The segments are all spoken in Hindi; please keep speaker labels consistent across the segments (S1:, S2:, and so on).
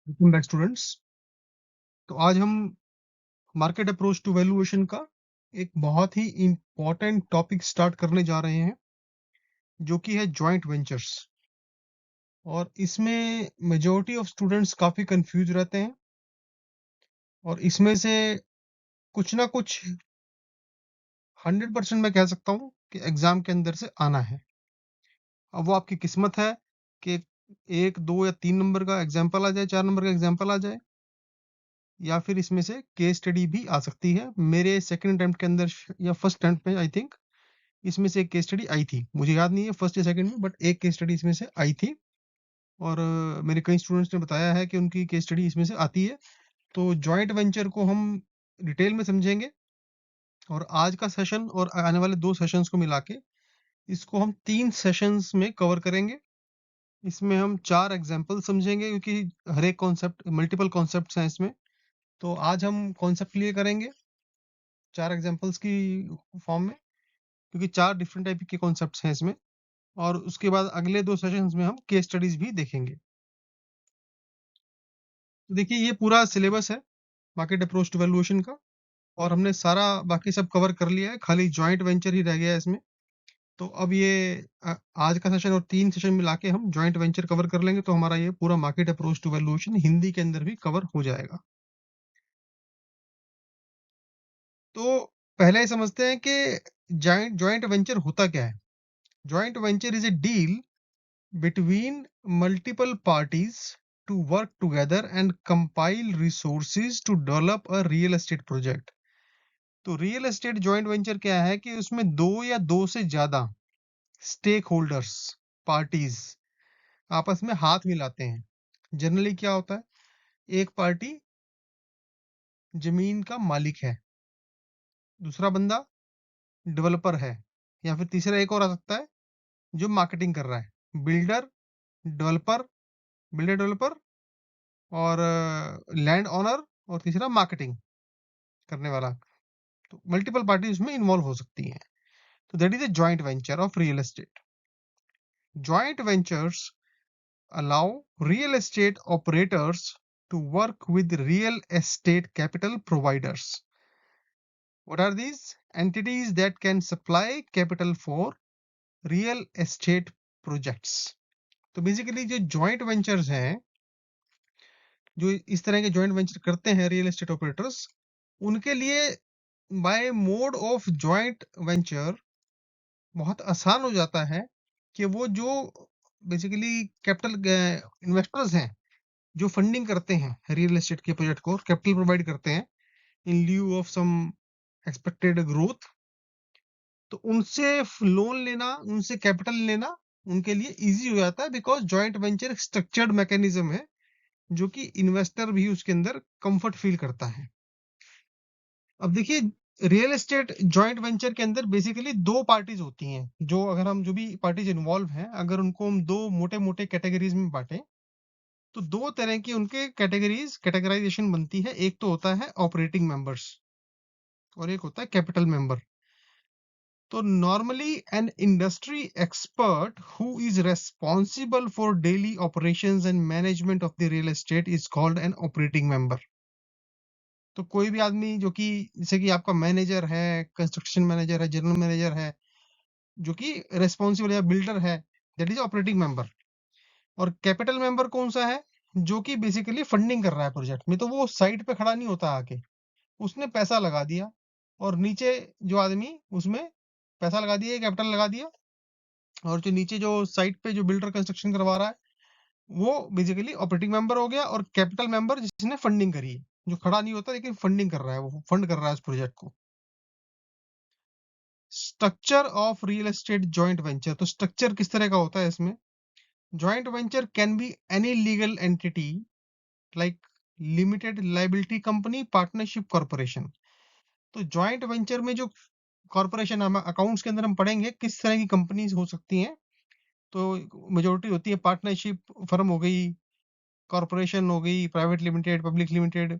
S1: Welcome back students. तो आज हम मार्केट अप्रोच टू वैल्यूएशन का एक बहुत ही इम्पोर्टेंट टॉपिक स्टार्ट करने जा रहे हैं, जो कि है जॉइंट वेंचर्स। और इसमें मेजॉरिटी ऑफ स्टूडेंट्स काफ़ी कंफ्यूज रहते हैं और इसमें से कुछ ना कुछ 100% मैं कह सकता हूँ कि एग्जाम के अंदर से आना है। अब वो आपकी किस्मत है कि 1, 2 या 3 नंबर का एग्जाम्पल आ जाए, 4 नंबर का एग्जाम्पल आ जाए, या फिर इसमें से केस स्टडी भी आ सकती है। मेरे सेकंड अटेम्प्ट के अंदर या फर्स्ट अटेम्प्ट में आई थिंक इसमें से एक केस स्टडी आई थी, मुझे याद नहीं है फर्स्ट या सेकंड में, बट एक केस स्टडी इसमें से आई थी। और मेरे कई स्टूडेंट्स ने बताया है कि उनकी केस स्टडी इसमें से आती है। तो जॉइंट वेंचर को हम डिटेल में समझेंगे और आज का सेशन और आने वाले 2 सेशंस को मिला के इसको हम 3 सेशंस में कवर करेंगे। इसमें हम 4 एग्जाम्पल समझेंगे, क्योंकि हर एक कॉन्सेप्ट मल्टीपल कॉन्सेप्ट्स हैं इसमें। तो आज हम कॉन्सेप्ट क्लियर करेंगे 4 एग्जाम्पल्स की फॉर्म में, क्योंकि 4 डिफरेंट टाइप के कॉन्सेप्ट्स हैं इसमें। और उसके बाद अगले 2 सेशंस में हम केस स्टडीज भी देखेंगे। तो देखिए, ये पूरा सिलेबस है मार्केट अप्रोच टू वैल्यूएशन का, और हमने सारा बाकी सब कवर कर लिया है, खाली जॉइंट वेंचर ही रह गया है इसमें। तो अब ये आज का सेशन और 3 सेशन मिला के हम जॉइंट वेंचर कवर कर लेंगे, तो हमारा ये पूरा market approach to valuation Hindi के अंदर भी कवर हो जाएगा। तो पहले समझते हैं कि जॉइंट वेंचर होता क्या है। Joint venture is a deal between multiple parties to work together and compile resources to develop a real estate project। तो रियल एस्टेट जॉइंट वेंचर क्या है कि उसमें 2 या 2 से ज्यादा स्टेक होल्डर्स, पार्टीज आपस में हाथ मिलाते हैं। जनरली क्या होता है, एक पार्टी जमीन का मालिक है, दूसरा बंदा डेवलपर है, या फिर तीसरा एक और आ सकता है जो मार्केटिंग कर रहा है। बिल्डर, डेवलपर, बिल्डर डेवलपर और लैंड ओनर, और तीसरा मार्केटिंग करने वाला। तो मल्टीपल पार्टी उसमें इन्वॉल्व हो सकती हैं। तो that is a joint venture of real estate. Joint ventures allow real estate operators to work with real estate capital providers. What are these? Entities that can supply capital for real estate projects. तो बेसिकली जो जॉइंट वेंचर्स हैं, जो इस तरह के जॉइंट वेंचर करते हैं रियल एस्टेट ऑपरेटर्स, उनके लिए by mode of joint venture बहुत आसान हो जाता है कि वो जो बेसिकली कैपिटल इन्वेस्टर्स हैं, जो फंडिंग करते हैं रियल एस्टेट के प्रोजेक्ट को, कैपिटल प्रोवाइड करते हैं in lieu of some expected growth, तो उनसे लोन लेना, उनसे कैपिटल लेना उनके लिए इजी हो जाता है, बिकॉज जॉइंट वेंचर एक स्ट्रक्चर्ड मैकेनिज्म है जो कि इन्वेस्टर भी उसके अंदर कंफर्ट फील करता है। अब देखिए, रियल एस्टेट जॉइंट वेंचर के अंदर बेसिकली 2 पार्टीज होती हैं, जो अगर हम जो भी पार्टीज इन्वॉल्व हैं, अगर उनको हम 2 मोटे-मोटे कैटेगरीज में बांटें, तो 2 तरह की उनके कैटेगराइजेशन बनती है। एक तो होता है ऑपरेटिंग मेंबर्स और एक होता है कैपिटल मेंबर। तो normally an industry expert who is responsible for daily operations and management of the real estate is called an operating member. तो कोई भी आदमी जो कि जैसे कि आपका मैनेजर है, कंस्ट्रक्शन मैनेजर है, जनरल मैनेजर है, जो कि रेस्पॉन्सिबल या बिल्डर है, दैट इज ऑपरेटिंग मेंबर। और कैपिटल मेंबर कौन सा है, जो कि बेसिकली फंडिंग कर रहा है प्रोजेक्ट में। तो वो साइड पे खड़ा नहीं होता आके, उसने पैसा लगा दिया और नीचे जो आदमी उसमें पैसा लगा दिया, कैपिटल लगा दिया, और जो नीचे जो साइट पे जो बिल्डर कंस्ट्रक्शन करवा रहा है, वो बेसिकली ऑपरेटिंग मेंबर हो गया। और कैपिटल मेंबर जिसने फंडिंग करी है, जो खड़ा नहीं होता लेकिन फंडिंग कर रहा है, वो फंड कर रहा है उस प्रोजेक्ट को। Structure of real estate joint venture, तो स्ट्रक्चर किस तरह का होता है इसमें। Joint venture can be any legal entity like limited liability company, partnership, corporation. तो जॉइंट वेंचर में जो कॉर्पोरेशन, हम अकाउंट्स के अंदर हम पढ़ेंगे किस तरह की कंपनीज हो सकती हैं। तो मेजोरिटी होती है पार्टनरशिप फर्म हो गई, कॉर्पोरेशन हो गई, private limited, public limited,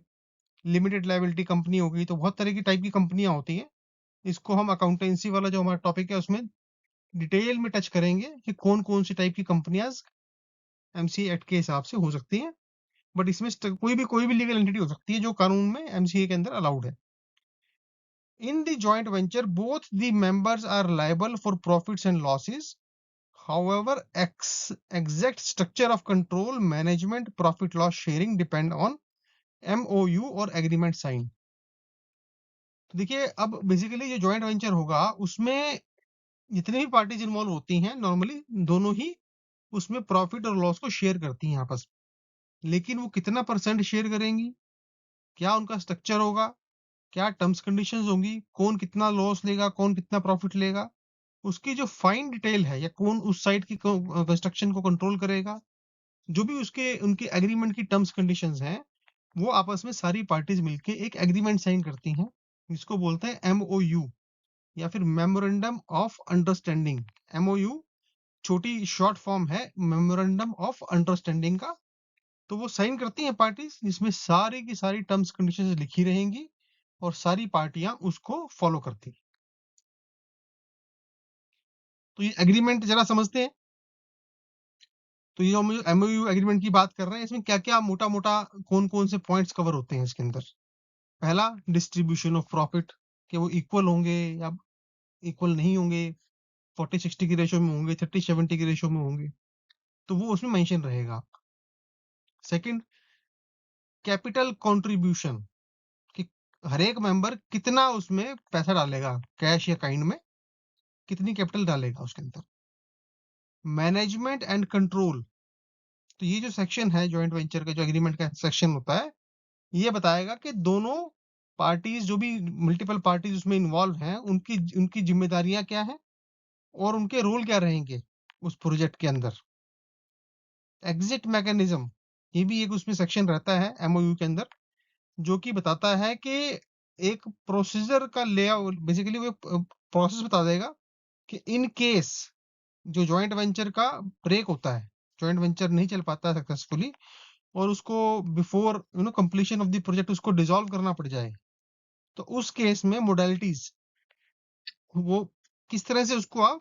S1: limited liability company हो गई। तो बहुत तरह की टाइप की कंपनियां होती हैं। इसको हम अकाउंटेंसी वाला जो हमारा टॉपिक है उसमें डिटेल में टच करेंगे कि कौन कौन सी टाइप की कंपनियां एमसी एक्ट के हिसाब से हो सकती हैं। बट इसमें कोई भी लीगल एंटिटी हो सकती है जो कानून में एमसीए के अंदर अलाउड है। In the joint venture both the members are liable for profits and losses. However, exact structure of control, management, profit loss sharing depend on MOU और agreement sign। तो देखिए अब बेसिकली जो जॉइंट वेंचर होगा उसमें जितनी भी पार्टीज इन्वॉल्व होती हैं नॉर्मली दोनों ही उसमें प्रॉफिट और लॉस को शेयर करती हैं आपस में, लेकिन वो कितना परसेंट शेयर करेंगी, क्या उनका स्ट्रक्चर होगा, क्या टर्म्स कंडीशंस होंगी, कौन कितना लॉस लेगा, कौन कितना प्रॉफिट लेगा, उसकी जो फाइन डिटेल है, या कौन उस साइड की कंस्ट्रक्शन को कंट्रोल करेगा, जो भी उसके उनके एग्रीमेंट की टर्म्स कंडीशंस हैं, वो आपस में सारी पार्टीज मिलके एक एग्रीमेंट साइन करती हैं, जिसको बोलते हैं एमओयू या फिर मेमोरेंडम ऑफ अंडरस्टैंडिंग। एमओयू छोटी शॉर्ट फॉर्म है मेमोरेंडम ऑफ अंडरस्टैंडिंग का। तो वो साइन करती हैं पार्टीज, जिसमें सारी की सारी टर्म्स कंडीशंस लिखी रहेंगी और सारी पार्टियां उसको फॉलो करती हैं। तो ये एग्रीमेंट जरा समझते हैं। तो ये हम एमओयू एग्रीमेंट की बात कर रहे हैं, इसमें क्या क्या मोटा मोटा कौन कौन से पॉइंट्स कवर होते हैं इसके अंदर। पहला, डिस्ट्रीब्यूशन ऑफ प्रॉफिट, कि वो इक्वल होंगे या इक्वल नहीं होंगे, 40-60 की रेशो में होंगे, 30-70 की रेशो में होंगे, तो वो उसमें मेंशन रहेगा। सेकंड, कैपिटल कंट्रीब्यूशन, कि हर एक मेंबर कितना उसमें पैसा डालेगा, कैश या काइंड में कितनी कैपिटल डालेगा उसके अंदर। मैनेजमेंट एंड कंट्रोल, तो ये जो सेक्शन है जॉइंट वेंचर का, जो एग्रीमेंट का सेक्शन होता है, ये बताएगा कि दोनों पार्टीज, जो भी मल्टीपल पार्टीज उसमें इन्वॉल्व हैं, उनकी उनकी जिम्मेदारियां क्या हैं और उनके रोल क्या रहेंगे उस प्रोजेक्ट के अंदर। एग्जिट मैकेनिज्म, ये भी एक उसमें सेक्शन रहता है एमओयू के अंदर, जो कि बताता है कि एक प्रोसीजर का लेआउट, बेसिकली वो प्रोसेस बता देगा कि इन केस जो जॉइंट वेंचर का ब्रेक होता है, जॉइंट वेंचर नहीं चल पाता सक्सेसफुली और उसको before completion of the project उसको डिसॉल्व करना पड़ जाए, तो उस केस में मोडालिटीज वो किस तरह से उसको आप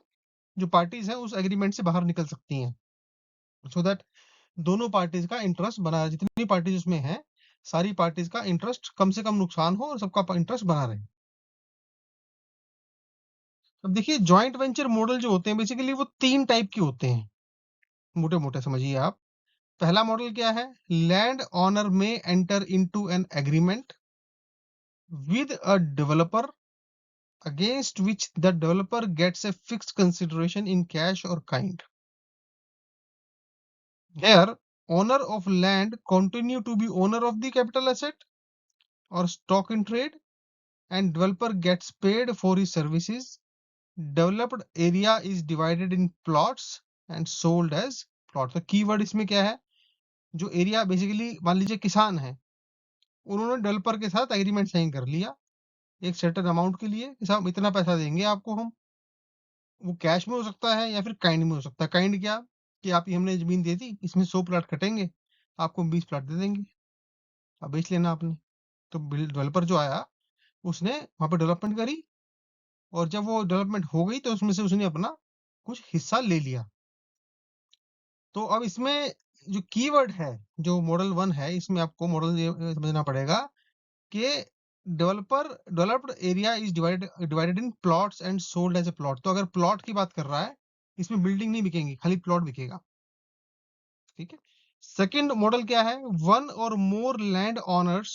S1: जो पार्टीज हैं उस एग्रीमेंट से बाहर निकल सकती हैं, सो दैट दोनों पार्टीज का इंटरेस्ट बना रहे, जितनी पार्टीज उसमें हैं सारी पार्टीज का इंटरेस्ट कम से कम नुकसान हो और सबका इंटरेस्ट बना रहे। अब देखिए जॉइंट वेंचर मॉडल जो होते हैं बेसिकली वो 3 टाइप के होते हैं, मोटे मोटे समझिए आप। पहला मॉडल क्या है, लैंड ऑनर में enter into an agreement with a developer against which the developer gets a fixed consideration in cash or kind. Here, owner of land continue to be owner of the capital asset or stock in trade, and developer gets paid for his services. Developed area is divided in plots and sold as plot. तो कीवर्ड इसमें क्या है, जो एरिया बेसिकली मान लीजिए किसान है, उन्होंने डेवलपर के साथ एग्रीमेंट साइन कर लिया एक सर्टेन अमाउंट के लिए कि साहब इतना पैसा देंगे आपको हम, वो कैश में हो सकता है या फिर काइंड में हो सकता है। काइंड क्या, कि आप ये हमने जमीन दे दी, इसमें 100 प्लाट कटेंगे, आपको 20 प्लाट दे देंगे, अब बेच लेना आपने। तो डेवलपर जो आया उसने वहां पर डेवलपमेंट करी, और जब वो डेवलपमेंट हो गई तो उसमें से उसने अपना कुछ हिस्सा ले लिया। तो अब इसमें जो कीवर्ड है, जो मॉडल 1 है, इसमें आपको मॉडल ये समझना पड़ेगा कि developed area is divided in plots and sold as a plot. तो अगर प्लॉट की बात कर रहा है, इसमें बिल्डिंग नहीं बिकेंगी, खाली प्लॉट बिकेगा, ठीक है। सेकंड मॉडल क्या है, वन और more land owners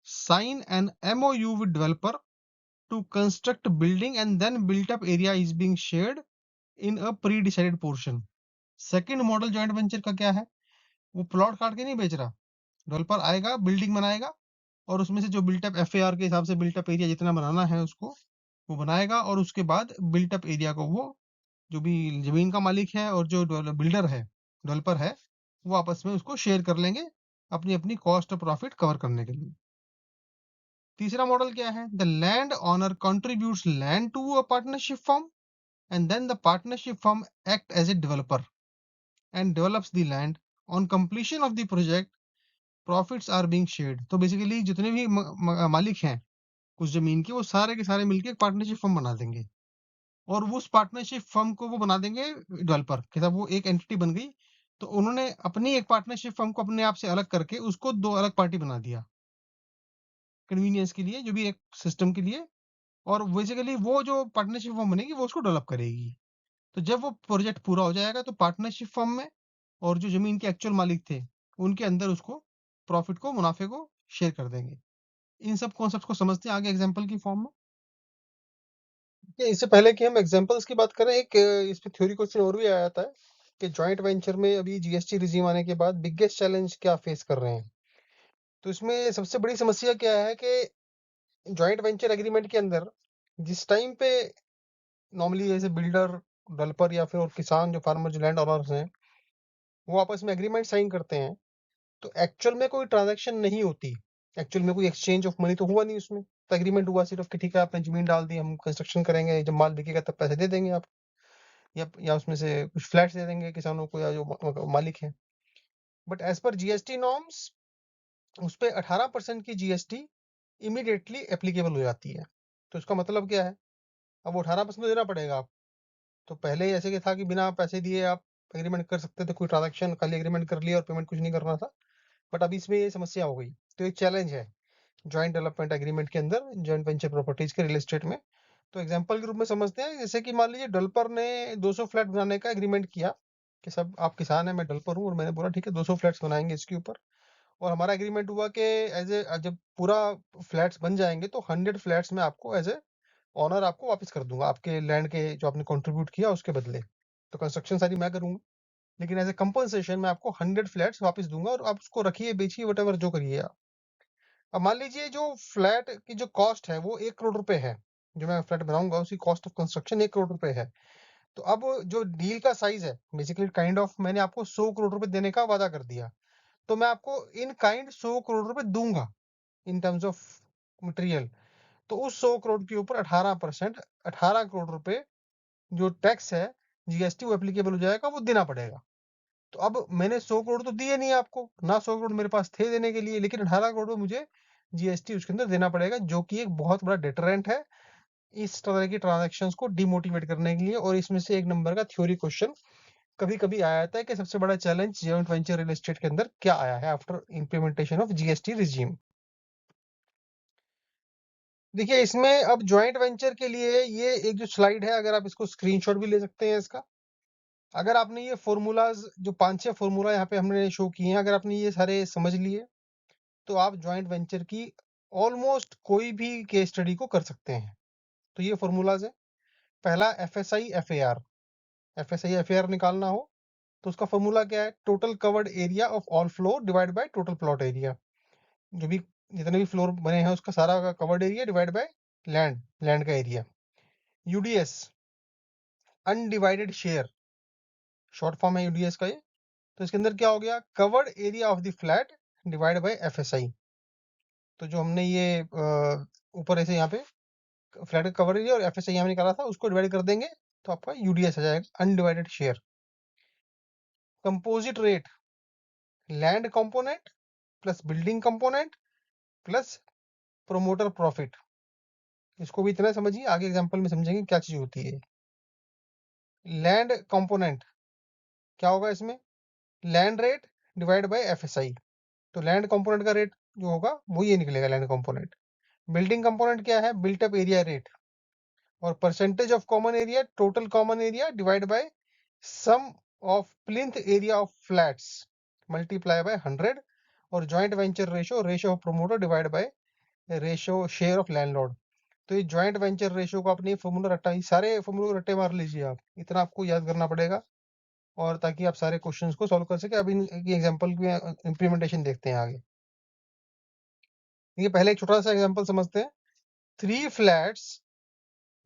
S1: sign an MOU with developer to construct building and then built up area is being shared in a pre decided portion. Second model joint venture का क्या है, वो प्लॉट काट के नहीं बेच रहा, डेवलपर आएगा बिल्डिंग बनाएगा और उसमें से जो बिल्टअप एफएआर के हिसाब से बिल्टअप एरिया जितना बनाना है उसको वो बनाएगा, और उसके बाद बिल्टअप एरिया को वो जो भी जमीन का मालिक है और जो बिल्डर है, डेवलपर है, वो आपस में उसको शेयर कर लेंगे अपनी अपनी कॉस्ट और प्रॉफिट कवर करने के लिए। तीसरा मॉडल क्या है, the land owner contributes land to a partnership firm and then the partnership firm act as a developer and develops the land. On completion of the project profits are being shared. तो बेसिकली जितने भी मालिक हैं उस जमीन के, वो सारे के सारे मिलके एक पार्टनरशिप फर्म बना देंगे, और वो उस पार्टनरशिप फर्म को वो बना देंगे डेवलपर के साथ, वो एक एंटिटी बन गई तो उन्होंने अपनी एक पार्टनरशिप फर्म को अपने आप से अलग करके उसको 2 अलग पार्टी बना दिया, कन्वीनियंस के लिए, जो भी एक सिस्टम के लिए। और बेसिकली वो जो पार्टनरशिप फर्म बनेगी वो उसको डेवलप करेगी। तो जब वो प्रोजेक्ट पूरा हो जाएगा तो पार्टनरशिप फर्म में और जो ज़मीन के एक्चुअल मालिक थे, उनके अंदर उसको प्रॉफ़िट को, मुनाफ़े को शेयर कर देंगे। इन सब कॉन्सेप्ट्स को समझते हैं आगे एग्ज़ाम्पल की फॉर्म में। इससे पहले कि हम एग्जांपल्स की बात करें, एक इस पे थ्योरी क्वेश्चन और भी आया था कि जॉइंट वेंचर में अभी जीएसटी रिजीम आने के बाद बिगेस्ट चैलेंज क्या फेस कर रहे हैं। तो इसमें सबसे बड़ी समस्या क्या है कि जॉइंट वेंचर एग्रीमेंट के अंदर जिस टाइम पे नॉर्मली जैसे बिल्डर, डेवलपर या फिर और किसान जो फार्मर जो लैंड ओनर्स हैं, वो आपस में एग्रीमेंट साइन करते हैं, तो एक्चुअल में कोई ट्रांजैक्शन नहीं होती। एक्चुअल में कोई एक्सचेंज ऑफ मनी तो हुआ नहीं उसमें। तो एग्रीमेंट हुआ सिर्फ कि ठीक है आपने जमीन डाल दी, हम कंस्ट्रक्शन करेंगे, जब माल बिकेगा तब पैसे दे देंगे आप, या उसमें से कुछ फ्लैट्स दे देंगे किसानों को या जो मालिक है। But as per GST norms उस पे 18% की जीएसटी इमीडिएटली एप्लीकेबल हो जाती है। तो इसका मतलब क्या है, अब वो 18% तो देना पड़ेगा आप। तो पहले ऐसे के था कि बिना पैसे दिए आप एग्रीमेंट कर सकते थे, कोई ट्रांजैक्शन खाली एग्रीमेंट कर लिया और पेमेंट कुछ नहीं करना था। बट अब इसमें ये समस्या हो गई। तो एक चैलेंज है जॉइंट डेवलपमेंट एग्रीमेंट के अंदर, जॉइंट वेंचर प्रॉपर्टीज के रियल एस्टेट में। तो एग्जांपल के रूप में समझते हैं, जैसे कि मान लीजिए डेवलपर ने 200 फ्लैट बनाने का एग्रीमेंट किया कि सब आप किसान हैं, मैं डेवलपर हूँ, और मैंने बोला ठीक है 200 फ्लैट्स बनाएंगे इसके ऊपर। और हमारा एग्रीमेंट हुआ कि एज ए जब पूरा फ्लैट्स बन जाएंगे तो 100 फ्लैट्स में आपको एज ए ऑनर आपको वापस कर दूंगा, आपके लैंड के जो आपने कंट्रीब्यूट किया उसके बदले। तो कंस्ट्रक्शन सारी मैं करूंगा, लेकिन एज ए कंपनसेशन मैं आपको 100 फ्लैट्स वापस दूंगा और आप उसको रखिए, बेचिए, वट जो करिए आप। अब मान लीजिए जो फ्लैट की जो कॉस्ट है वो 1 करोड़ रुपए है, जो मैं फ्लैट बनाऊंगा उसकी कॉस्ट ऑफ कंस्ट्रक्शन 1 करोड़ रुपए है। तो अब जो डील का साइज है, बेसिकली काइंड ऑफ मैंने आपको 100 करोड़ रुपए देने का वादा कर दिया, तो मैं आपको इन काइंड 100 करोड़ रुपए दूंगा इन टर्म्स ऑफ मटेरियल। तो उस 100 करोड़ के ऊपर 18%, 18 करोड़ रुपए जो टैक्स है, जीएसटी, वो एप्लीकेबल हो जाएगा, वो देना पड़ेगा। तो अब मैंने 100 करोड़ तो दिए नहीं आपको, ना 100 करोड़ मेरे पास थे देने के लिए, लेकिन 18 करोड़ में मुझे जीएसटी उसके अंदर देना पड़ेगा, जो कि एक बहुत बड़ा डिटरेंट है इस तरह की ट्रांजैक्शंस को डिमोटिवेट करने के लिए। और इसमें से एक नंबर का थ्योरी क्वेश्चन कभी कभी आया था कि सबसे बड़ा challenge joint venture real estate के अंदर क्या आया है after implementation of GST regime. देखिए इसमें अब ज्वाइंट वेंचर के लिए ये एक जो स्लाइड है, अगर आप इसको स्क्रीनशॉट भी ले सकते हैं इसका। अगर आपने ये फॉर्मूलाज जो 5-6 फॉर्मूला यहाँ पे हमने शो किए हैं, अगर आपने ये सारे समझ लिए, तो आप ज्वाइंट वेंचर की ऑलमोस्ट कोई भी केस स्टडी को कर सकते हैं। तो ये फॉर्मूलाज है। पहला एफएसआई एफएआर, एफएसआई एफएआर निकालना हो तो उसका फॉर्मूला क्या है, total covered area of all floor divide by total plot area. जो भी जितने भी फ्लोर बने हैं उसका सारा का covered area divide by land, land का area. UDS undivided share, short form है यूडीएस का ये। तो इसके अंदर क्या हो गया, covered area of the flat divide by FSI. तो जो हमने ये ऊपर ऐसे यहाँ पे फ्लैट का कवर एरिया और एफएसआई यहाँ निकाला था, उसको डिवाइड कर देंगे तो आपका यूडीएस आ जाएगा, undivided share. Composite rate, land component plus building component plus promoter profit. इसको भी इतना समझिए, आगे एग्जांपल में समझेंगे क्या चीज होती है। लैंड कंपोनेंट क्या होगा इसमें, land rate divide by FSI. तो लैंड कंपोनेंट का रेट जो होगा वो ये निकलेगा, लैंड कंपोनेंट। बिल्डिंग कंपोनेंट क्या है, बिल्ट अप एरिया रेट। और percentage of common area, total common area divide by sum of plinth area of flats multiply by 100। और joint venture ratio, ratio of promoter divide by ratio share of landlord. तो ये जॉइंट वेंचर रेशो का अपने फॉर्मूला रट्टा, ये सारे फॉर्मूला रट्टे मार लीजिए आप, इतना आपको याद करना पड़ेगा, और ताकि आप सारे क्वेश्चंस को सॉल्व कर सके। अब इन एग्जांपल की इंप्लीमेंटेशन देखते हैं आगे। ये पहले एक छोटा सा एग्जांपल समझते हैं। 3 flats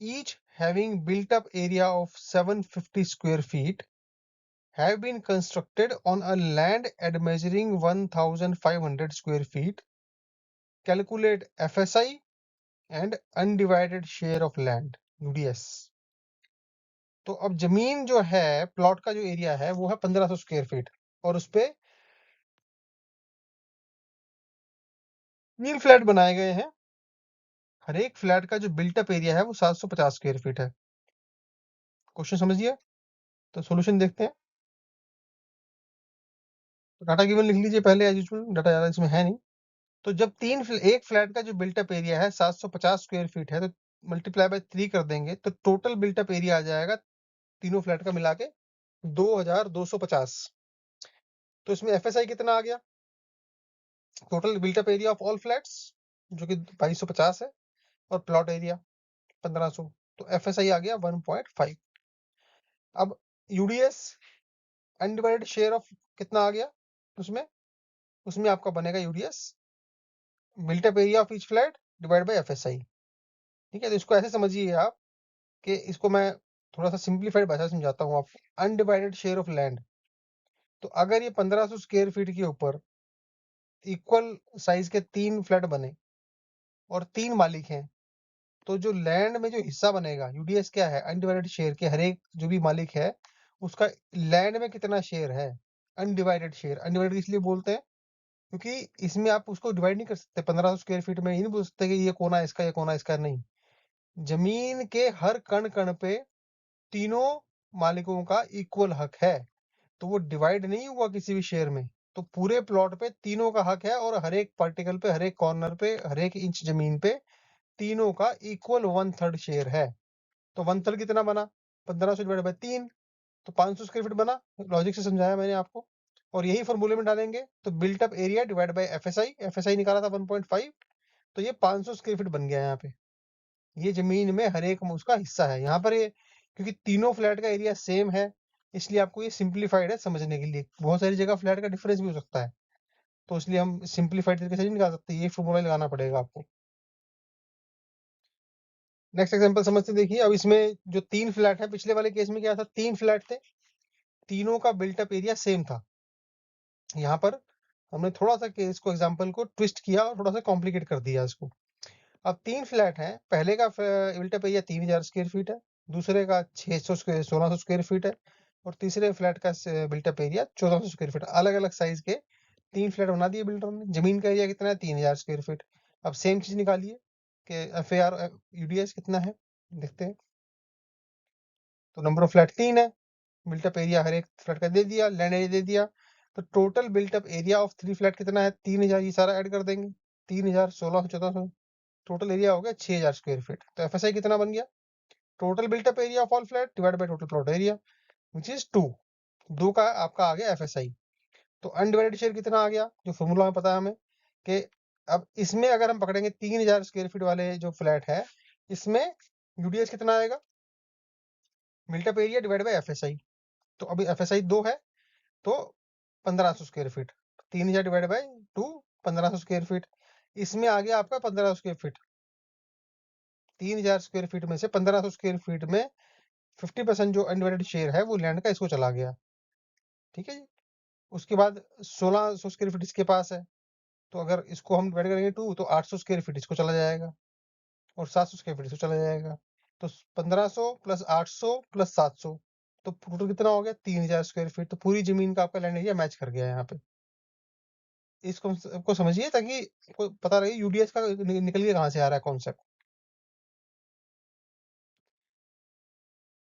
S1: each having built up area of 750 square feet have been constructed on a land at measuring 1500 square feet. Calculate FSI and undivided share of land, UDS। तो अब जमीन जो है, प्लॉट का जो एरिया है वो है 1500 स्क्वायर फीट, और उस पे 3 फ्लैट बनाए गए हैं। हर एक फ्लैट का जो बिल्टअप एरिया है वो 750 स्क्वायर फीट है। क्वेश्चन समझिए, तो सॉल्यूशन देखते हैं। डाटा गिवन लिख लीजिए पहले, एज यूजुअल, डाटा ज़्यादा इसमें है नहीं। तो जब एक फ्लैट का जो बिल्टअप एरिया है 750 स्क्वायर फीट है, तो मल्टीप्लाई बाय 3 कर देंगे तो टोटल बिल्टअप एरिया आ जाएगा तीनों फ्लैट का मिला के 2250। तो इसमें एफएसआई कितना आ गया? Total built up area of all flats जो कि 2250 है, और प्लॉट एरिया 1500, तो एफएसआई आ गया 1.5। अब यूडीएस अनडिवाइडेड शेयर ऑफ कितना आ गया उसमें? उसमें आपका बनेगा UDS built up area of each flat divide by FSI. ठीक है, तो इसको ऐसे समझिए आप कि इसको मैं थोड़ा सा सिंप्लीफाइड भाषा में समझाता हूँ आपको। अनडिवाइडेड शेयर ऑफ लैंड, तो अगर ये 1500 स्क्वायर फीट के ऊपर इक्वल साइज के 3 फ्लैट बने और 3 मालिक हैं, तो जो लैंड में जो हिस्सा बनेगा, यूडीएस क्या है? अनडिवाइडेड शेयर के हर एक जो भी मालिक है उसका लैंड में कितना शेयर है, अनडिवाइडेड शेयर। अनडिवाइडेड इसलिए बोलते हैं क्योंकि इसमें आप उसको डिवाइड नहीं कर सकते 1500 स्क्वायर फीट में, ये नहीं बोल सकते कि ये कोना इसका, ये कोना इसका, नहीं। जमीन के हर कण कण पे तीनों मालिकों का इक्वल हक है, तो वो डिवाइड नहीं हुआ किसी भी शेयर में। तो पूरे प्लॉट पे तीनों का हक है, और हर एक पार्टिकल पे, हर एक कॉर्नर पे, हर एक इंच जमीन पे तीनों का इक्वल 1/3 शेयर है। तो 1/3 कितना बना? 1500 डिवाइड बाय 3, तो 500 स्क्वायर फीट बना। लॉजिक से समझाया मैंने आपको। और यही फॉर्मूले में डालेंगे तो built up area divide by FSI, FSI निकाला था 1.5, तो ये 500 स्क्वायर फीट बन गया यहाँ पे। ये जमीन में हर एक उसका हिस्सा है यहाँ पर। ये क्योंकि तीनों फ्लैट का एरिया सेम है, इसलिए आपको ये सिंप्लीफाइड है समझने के लिए। बहुत सारी जगह फ्लैट का डिफरेंस भी हो सकता है, तो इसलिए हम सिंप्लीफाइड तरीके से नहीं निकाल सकते, ये फॉर्मूला लगाना पड़ेगा आपको। नेक्स्ट एग्जांपल समझते हैं, देखिए। अब इसमें जो 3 फ्लैट है, पिछले वाले केस में क्या था? 3 फ्लैट थे, तीनों का बिल्टअप एरिया सेम था। यहाँ पर हमने थोड़ा सा केस को, एग्जांपल को ट्विस्ट किया और थोड़ा सा कॉम्प्लिकेट कर दिया इसको। अब 3 फ्लैट हैं, पहले का बिल्टअप एरिया 3000 स्क्वायर फीट है, दूसरे का 1600 स्क्वायर फीट है, और तीसरे फ्लैट का बिल्टअप एरिया 1400 स्क्वायर फीट। अलग अलग साइज के 3 फ्लैट बना दिए बिल्डर ने। जमीन का एरिया कितना है? 3000 स्क्वायर फीट। अब सेम चीज निकालिए कि एफ ए आर यूडीएस कितना है, देखते हैं। तो नंबर ऑफ फ्लैट 3 है, बिल्टअप एरिया हर एक फ्लैट का दे दिया, लैंड एरिया दे दिया। तो total built up area of 3 flat कितना है? 3000। ये सारा ऐड कर देंगे, 3000, 1600, 1400, टोटल एरिया हो गया 6000 स्क्वायर फीट। तो एफएसआई कितना बन गया? Total built up area of all flat divide by total plot area, which is 2। 2 का आपका आ गया एफएसआई। तो अनडिवाइडेड शेयर कितना आ गया, जो फॉर्मूला में पता है हमें कि अब इसमें अगर हम पकड़ेंगे 3000 स्क्वायर फीट वाले जो फ्लैट है, इसमें यूडीएस कितना आएगा? Built up area divide by FSI. तो अभी एफएसआई 2 है, तो 1500 square feet. 3000 divide by 2, 1500 square feet. इसमें आ गया आपका 1500 स्क्वायर फीट। 3000 स्क्वायर फीट में से 1500 स्क्वायर फीट में 50% जो अनडिवाइडेड शेयर है वो लैंड का, इसको चला गया। ठीक है जी। उसके बाद 1600 स्क्वायर फीट इसके पास है, तो अगर इसको हम डिवाइड करेंगे 2, तो 800 स्क्वायर फीट इसको चला जाएगा, और 700 स्क्वायर फीट इसको चला जाएगा। तो 1500 प्लस 800 प्लस 700, तो टोटल कितना हो गया? 3000 स्क्वायर फीट। तो पूरी जमीन का आपका लैंड एरिया मैच कर गया यहाँ पे। इसको को समझिए ताकि आपको पता लगे यूडीएस का निकल के कहाँ से आ रहा है कॉन्सेप्ट।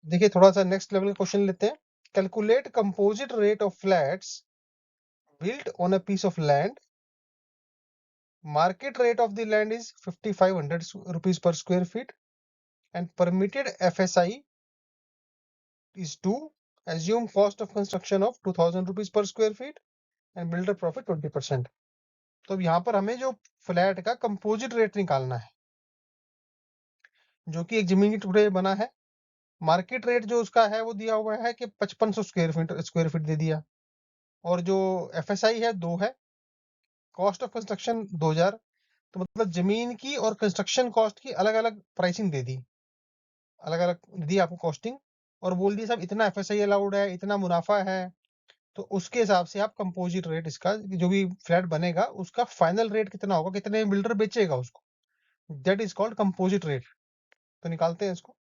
S1: देखिए, थोड़ा सा नेक्स्ट लेवल का क्वेश्चन लेते हैं। Calculate composite rate of flats built on a piece of land. Market rate of the land is 5500 rupees per square feet, and permitted FSI is 2. Assume cost of construction of 2000 rupees per square feet and builder profit 20%. तो अब यहाँ पर हमें जो फ्लैट का कंपोजिट रेट निकालना है, जो कि एक जमीन के टुकड़े में बना है। मार्केट रेट जो उसका है वो दिया हुआ है कि 5500 स्क्वायर फीट दे दिया, और जो एफएसआई है 2 है, कॉस्ट ऑफ कंस्ट्रक्शन 2000। तो मतलब जमीन की और कंस्ट्रक्शन कॉस्ट की अलग अलग प्राइसिंग दे दी, अलग अलग दी आपको कॉस्टिंग, और बोल दिया साहब इतना एफएसआई अलाउड है, इतना मुनाफा है। तो उसके हिसाब से आप कंपोजिट रेट, इसका जो भी फ्लैट बनेगा उसका फाइनल रेट कितना होगा, कितने बिल्डर बेचेगा उसको, that is called composite rate. तो निकालते हैं इसको।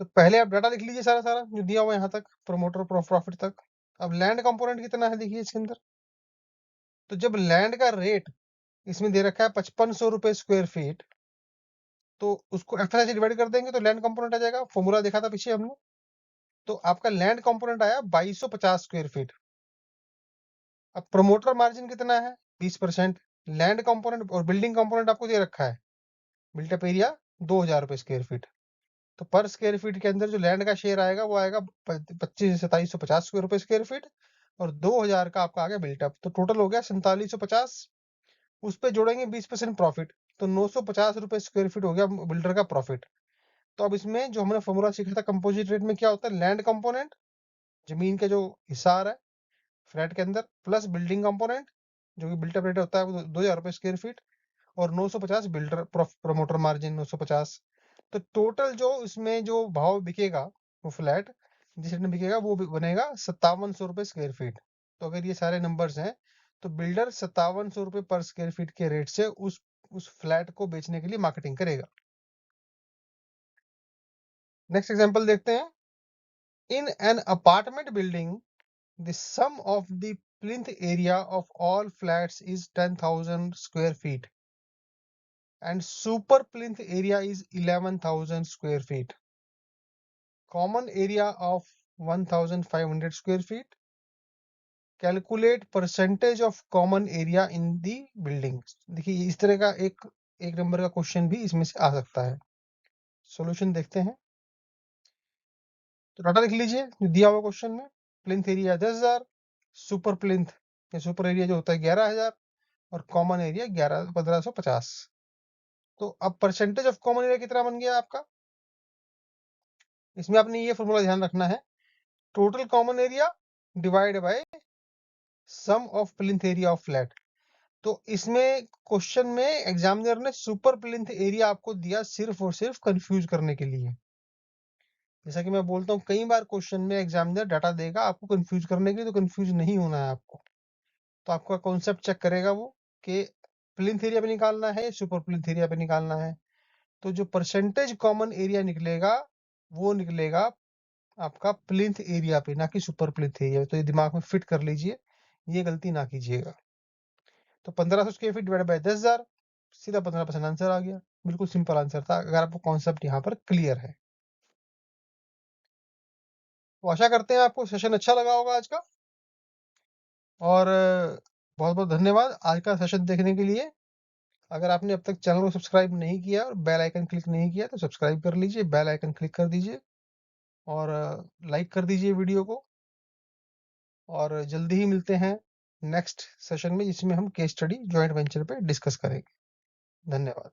S1: तो पहले आप डाटा लिख लीजिए सारा सारा जो दिया हुआ है यहाँ तक, प्रमोटर प्रॉफिट तक। अब लैंड कंपोनेंट कितना है देखिए इसके अंदर। तो जब लैंड का रेट इसमें दे रखा है 5500 रुपए स्क्वायर फीट, तो उसको एफएसआई से डिवाइड कर देंगे तो लैंड कंपोनेंट आ जाएगा। फॉर्मूला देखा था पीछे हमने। तो आपका लैंड कंपोनेंट आया 2250 स्क्वायर फीट। अब प्रमोटर मार्जिन कितना है? 20%। लैंड कंपोनेंट और बिल्डिंग कंपोनेंट आपको दे रखा है, बिल्टअप एरिया 2000 रुपए स्क्वायर फीट। तो पर स्क्वायर फीट के अंदर जो लैंड का शेयर आएगा वो आएगा 25,2750 रुपए स्क्वायर फीट, और 2000 का आपका आ गया बिल्टअप, तो टोटल हो गया 4750। उस पे जोड़ेंगे 20% प्रॉफिट, तो 950 रुपए स्क्वायर फीट हो गया बिल्डर का प्रॉफिट। तो अब इसमें जो हमने फॉर्मूला सीखा था कंपोजिट रेट में, क्या होता है? लैंड कंपोनेंट, जमीन का जो हिस्सा आ रहा है फ्लैट के अंदर, प्लस बिल्डिंग कंपोनेंट जो कि बिल्टअप रेट होता है वो 2000 रुपए स्क्वायर फीट, और 950 बिल्डर प्रमोटर मार्जिन 950। तो टोटल जो इसमें जो भाव बिकेगा वो फ्लैट जिस रेट में बिकेगा वो बनेगा 5700 रुपए स्क्वायर फीट। तो अगर ये सारे नंबर्स हैं तो बिल्डर 5700 रुपए पर स्क्वायर फीट के रेट से उस फ्लैट को बेचने के लिए मार्केटिंग करेगा। नेक्स्ट एग्जांपल देखते हैं। In an apartment building the sum of the plinth area of all flats is 10,000 square feet and super plinth area is 11,000 square feet. Common area of 1,500 square feet. Calculate percentage of common area in the building. देखिए इस तरह का एक नंबर का क्वेश्चन भी इसमें से आ सकता है। सॉल्यूशन देखते हैं। तो डाटा लिख लीजिए जो दिया हुआ क्वेश्चन में। प्लिंथ एरिया 10,000, सुपर प्लिंथ या सुपर एरिया जो होता है 11,000, और कॉमन एरिया 1550। तो अब परसेंटेज ऑफ कॉमन एरिया कितना बन गया आपका? इसमें आपने ये फॉर्मूला ध्यान रखना है, total common area divide by sum of plinth area of flat. तो इसमें क्वेश्चन में एग्जामिनर ने सुपर प्लिंथ एरिया आपको दिया सिर्फ और सिर्फ कंफ्यूज करने के लिए। जैसा कि मैं बोलता हूँ कई बार क्वेश्चन में एग्जामिनर डाटा देगा आपको कंफ्यूज करने के लिए, तो कंफ्यूज नहीं होना है आपको। तो आपका कॉन्सेप्ट चेक करेगा वो कि प्लिंथ एरिया पे निकालना है, सुपर प्लिंथ एरिया पे निकालना है। तो जो परसेंटेज कॉमन एरिया निकलेगा वो निकलेगा आपका प्लिंथ एरिया पे, ना कि सुपर प्लिंथ एरिया पे। तो ये दिमाग में फिट कर लीजिए, ये गलती ना कीजिएगा। तो 1500 स्क्वायर फीट डिवाइड बाय 10,000, सीधा 15% आंसर आ गया। बिल्कुल सिंपल आंसर था अगर आपको कॉन्सेप्ट यहाँ पर क्लियर है। तो आशा करते हैं आपको सेशन अच्छा लगा होगा आज का, और बहुत बहुत धन्यवाद आज का सेशन देखने के लिए। अगर आपने अब तक चैनल को सब्सक्राइब नहीं किया और बेल आइकन क्लिक नहीं किया तो सब्सक्राइब कर लीजिए, बेल आइकन क्लिक कर दीजिए, और लाइक कर दीजिए वीडियो को। और जल्दी ही मिलते हैं नेक्स्ट सेशन में जिसमें हम केस स्टडी जॉइंट वेंचर पे डिस्कस करेंगे। धन्यवाद।